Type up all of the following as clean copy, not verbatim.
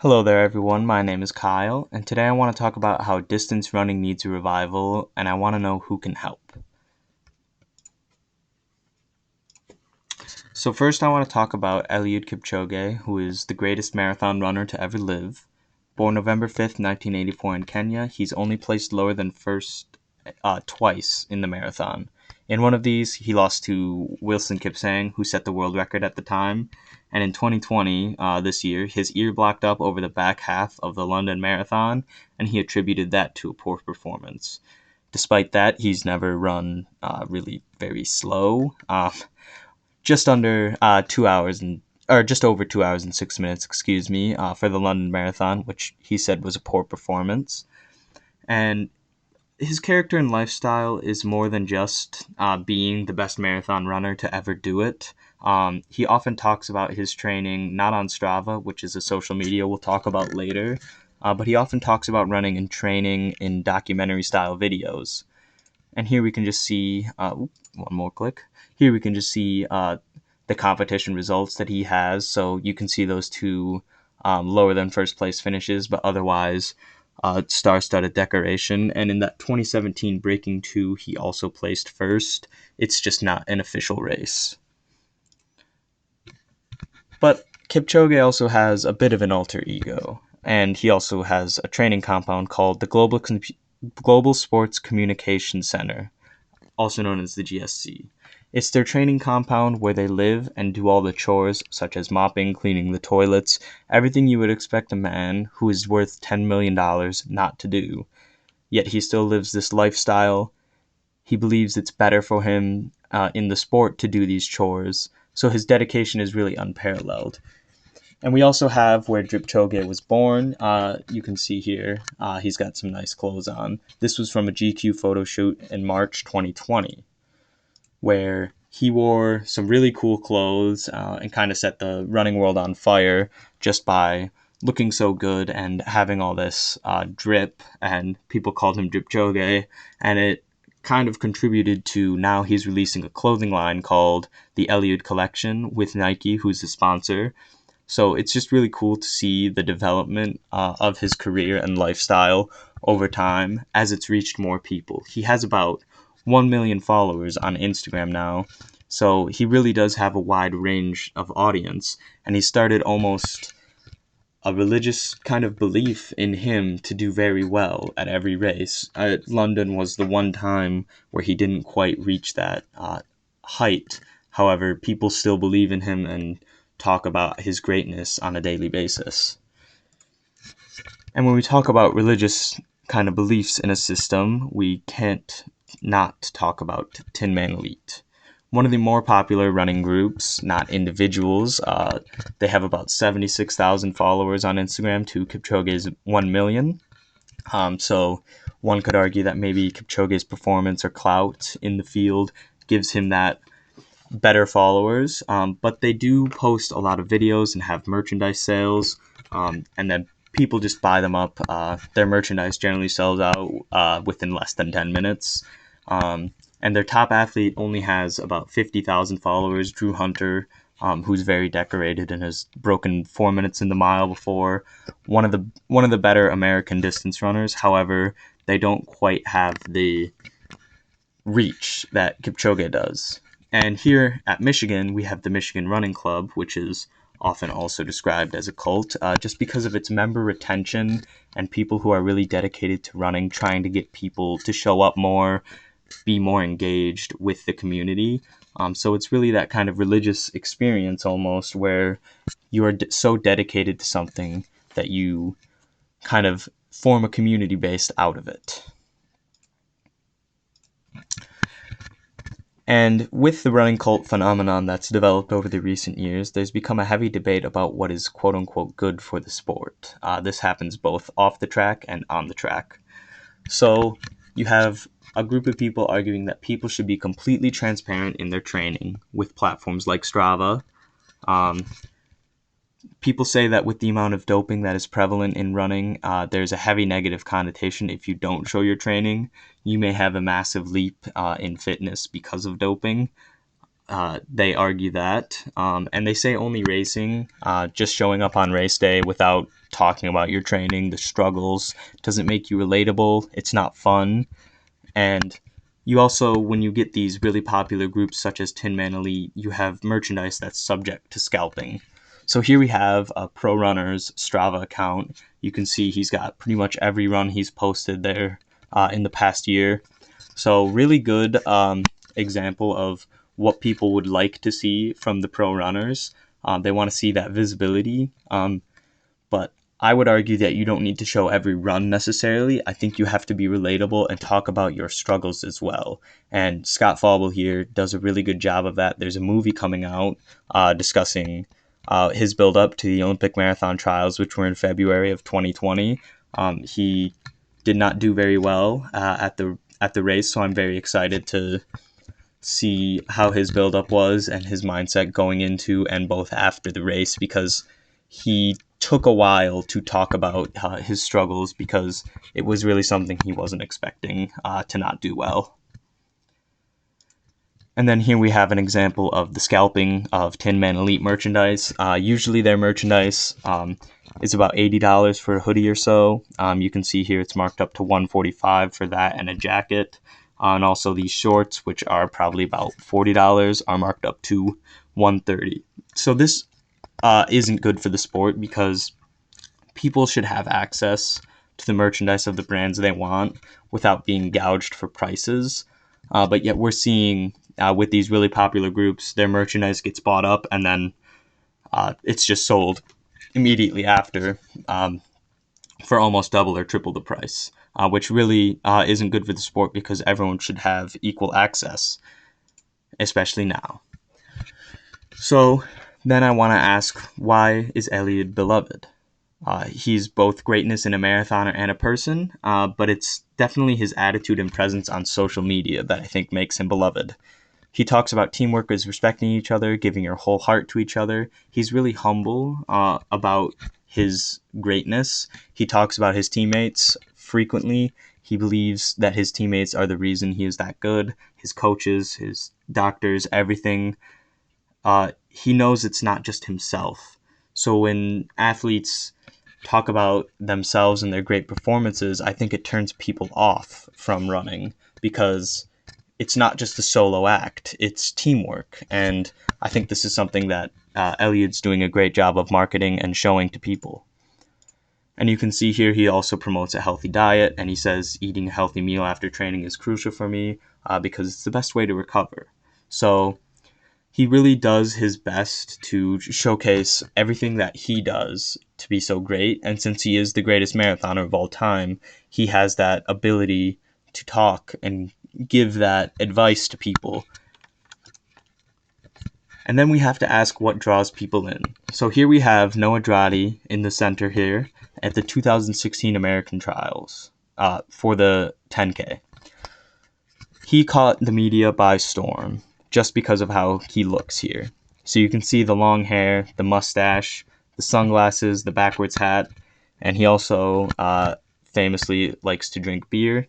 Hello there, everyone. My name is Kyle, and today I want to talk about how distance running needs a revival, and I want to know who can help. So, first, I want to talk about Eliud Kipchoge, who is the greatest marathon runner to ever live. Born November 5th, 1984, in Kenya, he's only placed lower than first twice in the marathon. In one of these, he lost to Wilson Kipsang, who set the world record at the time. And in 2020, this year, his ear blocked up over the back half of the London Marathon, and he attributed that to a poor performance. Despite that, he's never run really very slow. Just under 2 hours and or just over 2 hours and 6 minutes, excuse me, for the London Marathon, which he said was a poor performance. And his character and lifestyle is more than just being the best marathon runner to ever do it. He often talks about his training not on Strava, which is a social media we'll talk about later, but he often talks about running and training in documentary style videos. And here we can just see, one more click. Here we can just see the competition results that he has. So you can see those two lower than first place finishes, but otherwise star-studded decoration. And in that 2017 Breaking 2, he also placed first. It's just not an official race. But Kipchoge also has a bit of an alter ego, and he also has a training compound called the Global Sports Communication Center, also known as the GSC. It's their training compound where they live and do all the chores, such as mopping, cleaning the toilets, everything you would expect a man who is worth $10 million not to do. Yet he still lives this lifestyle. He believes it's better for him in the sport to do these chores, so his dedication is really unparalleled. And we also have where Kipchoge was born. You can see here, he's got some nice clothes on. This was from a GQ photo shoot in March 2020, where he wore some really cool clothes and kind of set the running world on fire just by looking so good and having all this drip, and people called him Kipchoge, and it kind of contributed to now he's releasing a clothing line called the Eliud Collection with Nike, who's the sponsor. So it's just really cool to see the development of his career and lifestyle over time as it's reached more people. He has about 1 million followers on Instagram now, so he really does have a wide range of audience, and he started almost a religious kind of belief in him to do very well at every race. London was the one time where he didn't quite reach that height. However, people still believe in him and talk about his greatness on a daily basis. And when we talk about religious kind of beliefs in a system, we can't not talk about Tin Man Elite. One of the more popular running groups, not individuals. They have about 76,000 followers on Instagram to Kipchoge's 1 million. So one could argue that maybe Kipchoge's performance or clout in the field gives him that better followers, but they do post a lot of videos and have merchandise sales, and then people just buy them up. Their merchandise generally sells out within less than 10 minutes. And their top athlete only has about 50,000 followers, Drew Hunter, who's very decorated and has broken 4 minutes in the mile before. One of the better American distance runners. However, they don't quite have the reach that Kipchoge does. And here at Michigan, we have the Michigan Running Club, which is often also described as a cult, just because of its member retention and people who are really dedicated to running, trying to get people to show up more, be more engaged with the community. So it's really that kind of religious experience almost where you are so dedicated to something that you kind of form a community based out of it. And with the running cult phenomenon that's developed over the recent years, there's become a heavy debate about what is quote unquote good for the sport. This happens both off the track and on the track. So you have a group of people arguing that people should be completely transparent in their training with platforms like Strava. People say that with the amount of doping that is prevalent in running, there's a heavy negative connotation if you don't show your training. You may have a massive leap in fitness because of doping. They argue that, and they say only racing, just showing up on race day without talking about your training, the struggles, doesn't make you relatable. It's not fun. And you also, when you get these really popular groups such as Tin Man Elite, you have merchandise that's subject to scalping. So here we have a Pro Runner's Strava account. You can see he's got pretty much every run he's posted there in the past year. So really good example of what people would like to see from the pro runners. They want to see that visibility. But I would argue that you don't need to show every run necessarily. I think you have to be relatable and talk about your struggles as well. And Scott Fauble here does a really good job of that. There's a movie coming out discussing his build up to the Olympic marathon trials, which were in February of 2020. He did not do very well at the race, so I'm very excited to see how his build up was and his mindset going into and both after the race, because he took a while to talk about his struggles because it was really something he wasn't expecting to not do well. And then here we have an example of the scalping of Tin Man Elite merchandise. Usually their merchandise is about $80 for a hoodie or so. You can see here it's marked up to $145 for that and a jacket. And also these shorts, which are probably about $40, are marked up to $130. So this isn't good for the sport because people should have access to the merchandise of the brands they want without being gouged for prices. But yet we're seeing with these really popular groups, their merchandise gets bought up and then it's just sold immediately after for almost double or triple the price, which really isn't good for the sport because everyone should have equal access, especially now. So then I want to ask, why is Elliot beloved? He's both greatness in a marathoner and a person, but it's definitely his attitude and presence on social media that I think makes him beloved. He talks about teamwork as respecting each other, giving your whole heart to each other. He's really humble about his greatness. He talks about his teammates frequently. He believes that his teammates are the reason he is that good. His coaches, his doctors, everything. He knows it's not just himself. So when athletes talk about themselves and their great performances, I think it turns people off from running because it's not just a solo act, it's teamwork. And I think this is something that Elliot's doing a great job of marketing and showing to people. And you can see here he also promotes a healthy diet, and he says eating a healthy meal after training is crucial for me because it's the best way to recover. So he really does his best to showcase everything that he does to be so great. And since he is the greatest marathoner of all time, he has that ability to talk and give that advice to people. And then we have to ask what draws people in. So here we have Noah Droddy in the center here at the 2016 American Trials for the 10K. He caught the media by storm just because of how he looks here. So you can see the long hair, the mustache, the sunglasses, the backwards hat, and he also famously likes to drink beer.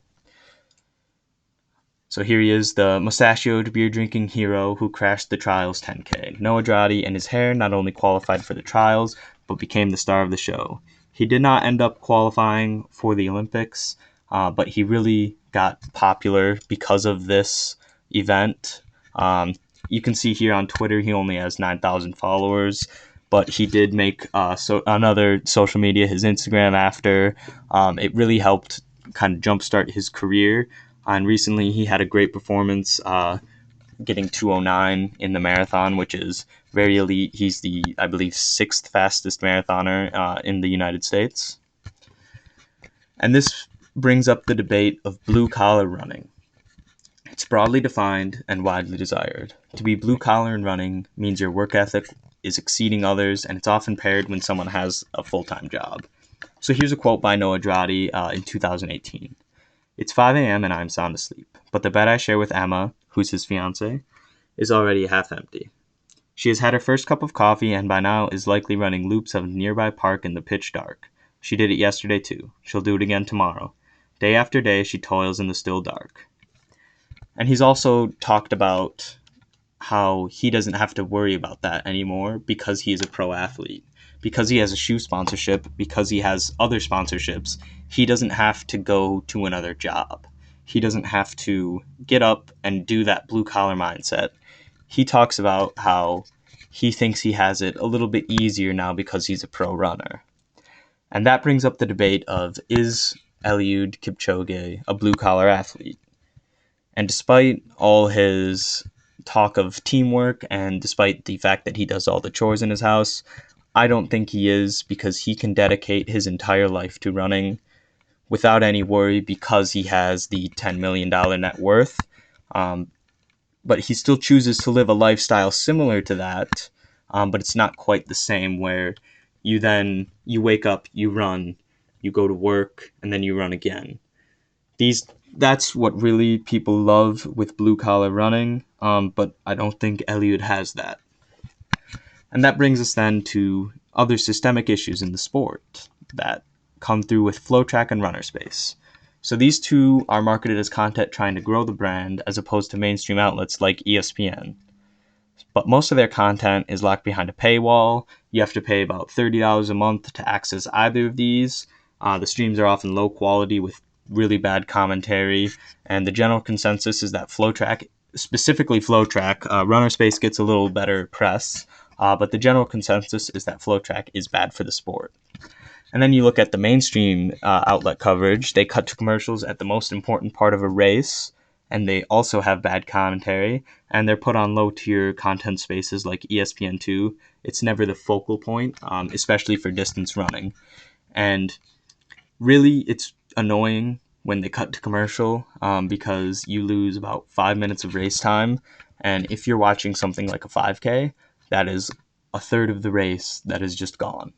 So here he is, the mustachioed beer-drinking hero who crashed the Trials 10K. Noah Droddy and his hair not only qualified for the Trials, but became the star of the show. He did not end up qualifying for the Olympics, but he really got popular because of this event. You can see here on Twitter he only has 9,000 followers, but he did make another social media, his Instagram, after. It really helped kind of jumpstart his career. And recently he had a great performance getting 2:09 in the marathon, which is very elite. He's the, I believe, sixth fastest marathoner in the United States. And this brings up the debate of blue-collar running. It's broadly defined and widely desired. To be blue-collar in running means your work ethic is exceeding others, and it's often paired when someone has a full-time job. So here's a quote by Noah Droddy in 2018. "It's 5 a.m. and I'm sound asleep, but the bed I share with Emma, who's his fiancée, is already half empty. She has had her first cup of coffee and by now is likely running loops of a nearby park in the pitch dark. She did it yesterday too. She'll do it again tomorrow. Day after day, she toils in the still dark." And he's also talked about how he doesn't have to worry about that anymore because he is a pro athlete. Because he has a shoe sponsorship, because he has other sponsorships, he doesn't have to go to another job. He doesn't have to get up and do that blue collar mindset. He talks about how he thinks he has it a little bit easier now because he's a pro runner. And that brings up the debate of, is Eliud Kipchoge a blue collar athlete? And despite all his talk of teamwork and despite the fact that he does all the chores in his house, I don't think he is, because he can dedicate his entire life to running without any worry because he has the $10 million net worth. Um, but he still chooses to live a lifestyle similar to that, but it's not quite the same, where you wake up, you run, you go to work, and then you run again. That's what really people love with blue collar running, but I don't think Eliud has that. And that brings us then to other systemic issues in the sport that come through with FlowTrack and RunnerSpace. So these two are marketed as content trying to grow the brand as opposed to mainstream outlets like ESPN. But most of their content is locked behind a paywall. You have to pay about $30 a month to access either of these. The streams are often low quality with really bad commentary, and the general consensus is that FlowTrack, specifically FlowTrack, RunnerSpace gets a little better press, but the general consensus is that FlowTrack is bad for the sport. And then you look at the mainstream outlet coverage. They cut to commercials at the most important part of a race, and they also have bad commentary, and they're put on low-tier content spaces like ESPN2. It's never the focal point, especially for distance running. And really, it's annoying when they cut to commercial, because you lose about 5 minutes of race time, and if you're watching something like a 5K, that is a third of the race that is just gone.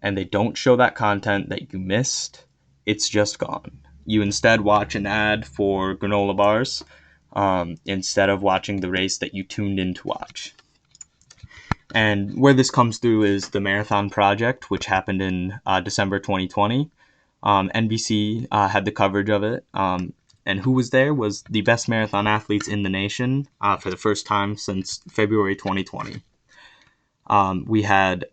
And they don't show that content that you missed. It's just gone. You instead watch an ad for granola bars, instead of watching the race that you tuned in to watch. And where this comes through is the Marathon Project, which happened in December 2020. NBC had the coverage of it. And who was there was the best marathon athletes in the nation for the first time since February 2020. We had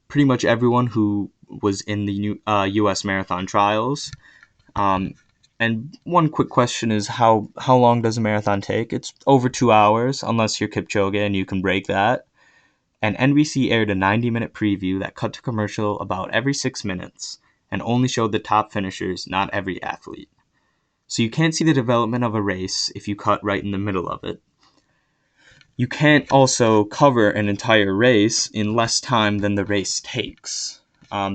pretty much everyone who was in the U.S. marathon trials. And one quick question is, how long does a marathon take? It's over 2 hours, unless you're Kipchoge and you can break that. And NBC aired a 90-minute preview that cut to commercial about every 6 minutes and only showed the top finishers, not every athlete. So you can't see the development of a race if you cut right in the middle of it. You can't also cover an entire race in less time than the race takes.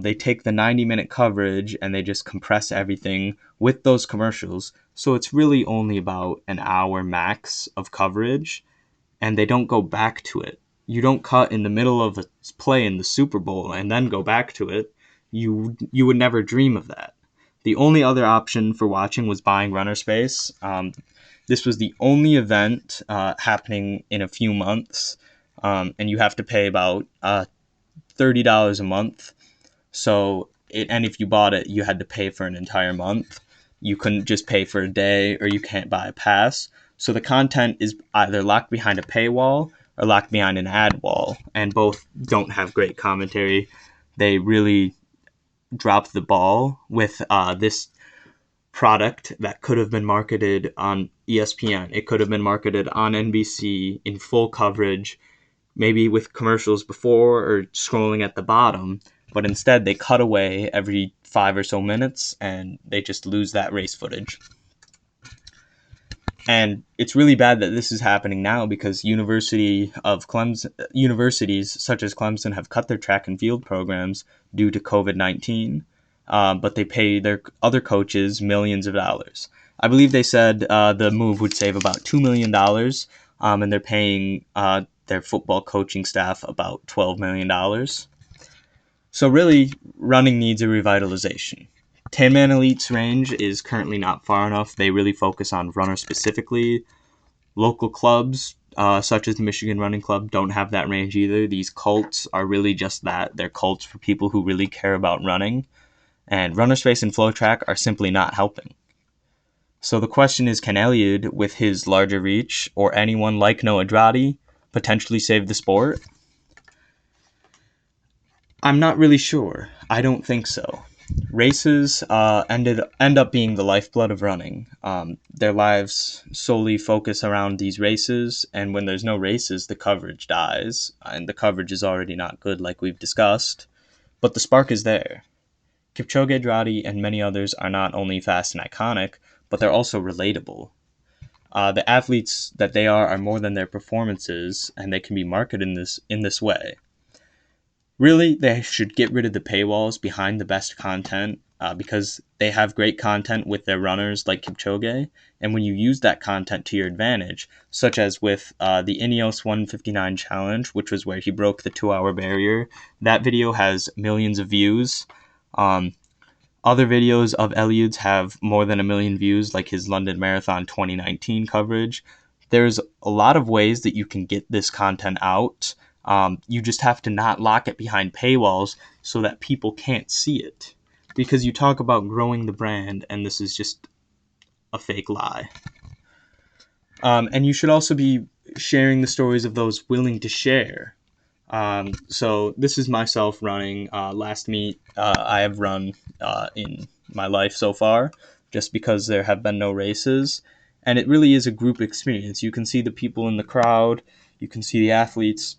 They take the 90-minute coverage and they just compress everything with those commercials. So it's really only about an hour max of coverage, and they don't go back to it. You don't cut in the middle of a play in the Super Bowl and then go back to it. You would never dream of that. The only other option for watching was buying RunnerSpace. This was the only event happening in a few months, and you have to pay about $30 a month. And if you bought it, you had to pay for an entire month. You couldn't just pay for a day, or you can't buy a pass. So the content is either locked behind a paywall or locked behind an ad wall, and both don't have great commentary. They really dropped the ball with this product that could have been marketed on ESPN. It could have been marketed on NBC in full coverage, maybe with commercials before or scrolling at the bottom, but instead they cut away every 5 or so minutes and they just lose that race footage. And it's really bad that this is happening now, because universities such as Clemson have cut their track and field programs due to COVID-19, but they pay their other coaches millions of dollars. I believe they said the move would save about $2 million, and they're paying their football coaching staff about $12 million. So really, running needs a revitalization. Tan Man Elite's range is currently not far enough. They really focus on runners specifically. Local clubs, such as the Michigan Running Club, don't have that range either. These cults are really just that. They're cults for people who really care about running. And RunnerSpace and FlowTrack are simply not helping. So the question is, can Eliud, with his larger reach, or anyone like Noah Droddy, potentially save the sport? I'm not really sure. I don't think so. Races end up being the lifeblood of running. Their lives solely focus around these races, and when there's no races, the coverage dies, and the coverage is already not good, like we've discussed. But the spark is there. Kipchoge, Droddy, and many others are not only fast and iconic, but they're also relatable. The athletes that they are more than their performances, and they can be marketed in this way. Really, they should get rid of the paywalls behind the best content because they have great content with their runners like Kipchoge. And when you use that content to your advantage, such as with the Ineos 159 challenge, which was where he broke the 2 hour barrier, that video has millions of views. Um, Other videos of Eliud's have more than a million views, like his London Marathon 2019 coverage. There's a lot of ways that you can get this content out. You just have to not lock it behind paywalls so that people can't see it. Because you talk about growing the brand, and this is just a fake lie. And you should also be sharing the stories of those willing to share. So this is myself running. Last meet I have run in my life so far, just because there have been no races. And it really is a group experience. You can see the people in the crowd, you can see the athletes.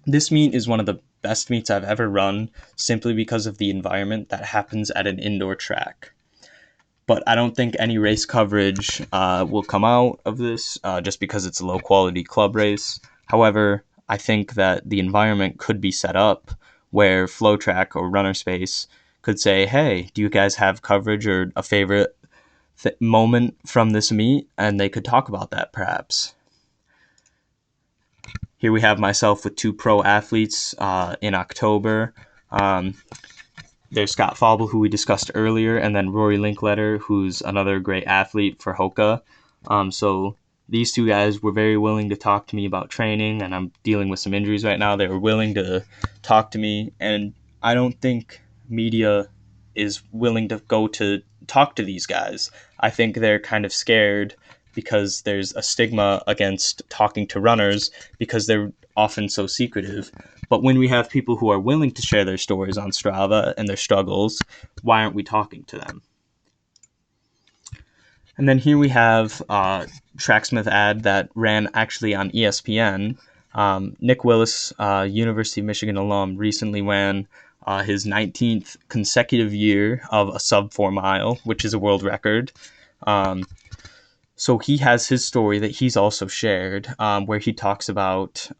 This meet is one of the best meets I've ever run, simply because of the environment that happens at an indoor track. But I don't think any race coverage will come out of this just because it's a low quality club race. However, I think that the environment could be set up where FlowTrack or Runner Space could say, hey, do you guys have coverage or a favorite moment from this meet? And they could talk about that perhaps. Here we have myself with two pro athletes in October. There's Scott Fauble, who we discussed earlier, and then Rory Linkletter, who's another great athlete for Hoka. So these two guys were very willing to talk to me about training, and I'm dealing with some injuries right now. They were willing to talk to me, and I don't think media is willing to go to talk to these guys. I think they're kind of scared because there's a stigma against talking to runners because they're often so secretive. But when we have people who are willing to share their stories on Strava and their struggles, why aren't we talking to them? And then here we have a Tracksmith ad that ran actually on ESPN. Nick Willis, University of Michigan alum, recently ran his 19th consecutive year of a sub 4 mile, which is a world record. So he has his story that he's also shared, where he talks about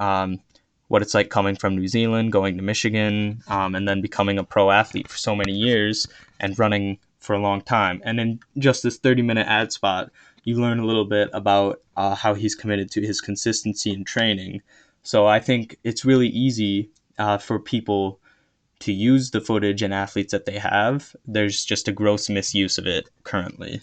what it's like coming from New Zealand, going to Michigan, and then becoming a pro athlete for so many years and running for a long time. And in just this 30-minute ad spot, you learn a little bit about how he's committed to his consistency in training. So I think it's really easy for people to use the footage and athletes that they have. There's just a gross misuse of it currently.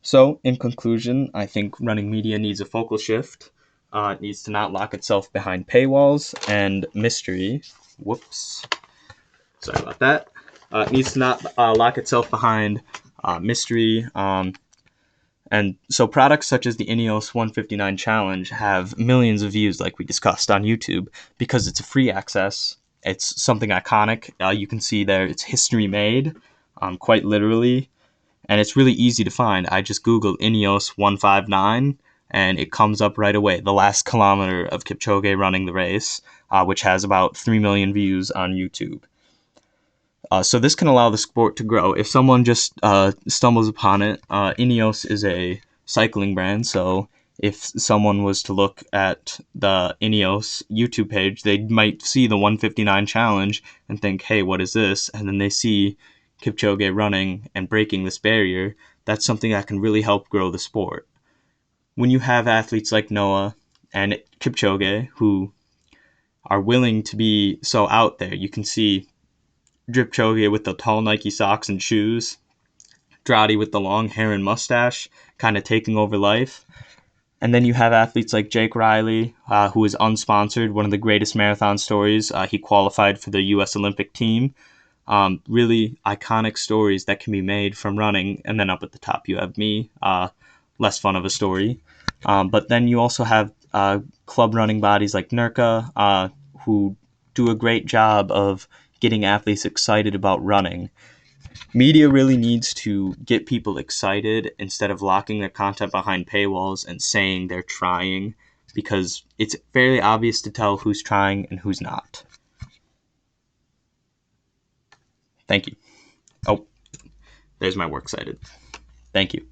So, in conclusion, I think running media needs a focal shift. It needs to not lock itself behind paywalls and mystery. Whoops. Sorry about that. It needs to not lock itself behind mystery. And so products such as the Ineos 159 Challenge have millions of views, like we discussed on YouTube, because it's a free access. It's something iconic. You can see there it's history made, quite literally. And it's really easy to find. I just Googled Ineos 159, and it comes up right away. The last kilometer of Kipchoge running the race, which has about 3 million views on YouTube. So this can allow the sport to grow. If someone just stumbles upon it, Ineos is a cycling brand, so if someone was to look at the Ineos YouTube page, they might see the 159 challenge and think, hey, what is this? And then they see Kipchoge running and breaking this barrier. That's something that can really help grow the sport. When you have athletes like Noah and Kipchoge who are willing to be so out there, you can see Kipchoge with the tall Nike socks and shoes, Droddy with the long hair and mustache, kind of taking over life. And then you have athletes like Jake Riley, who is unsponsored, one of the greatest marathon stories. He qualified for the U.S. Olympic team. really iconic stories that can be made from running. And then up at the top, you have me, less fun of a story. But then you also have club running bodies like NERCA, who do a great job of getting athletes excited about running. Media really needs to get people excited instead of locking their content behind paywalls and saying they're trying, because it's fairly obvious to tell who's trying and who's not. Thank you. Oh, there's my works cited. Thank you.